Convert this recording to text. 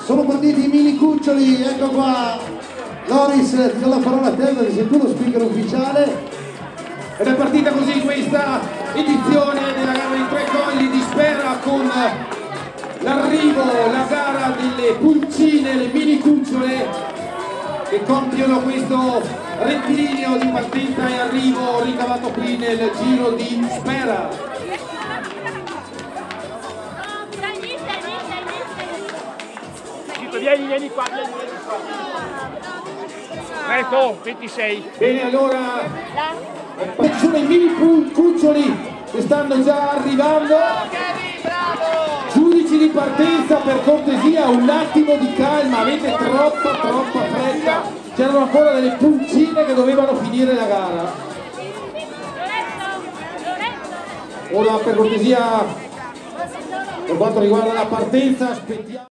Sono partiti i mini cuccioli, ecco qua. Loris, ti do la parola a te perché sei tu lo speaker ufficiale. Ed è partita così questa edizione della gara dei tre colli di Spera con l'arrivo, la gara delle pulcine, le mini cucciole che compiono questo rettilineo di partenza e arrivo ricavato qui nel giro di Spera. Vieni qua, vieni qua. Ecco, 26. Bene, allora ci sono i mini cuccioli che stanno già arrivando. Giudici di partenza, per cortesia, un attimo di calma, avete troppa fretta. C'erano ancora delle pulcine che dovevano finire la gara. Ora per cortesia, per quanto riguarda la partenza, aspettiamo.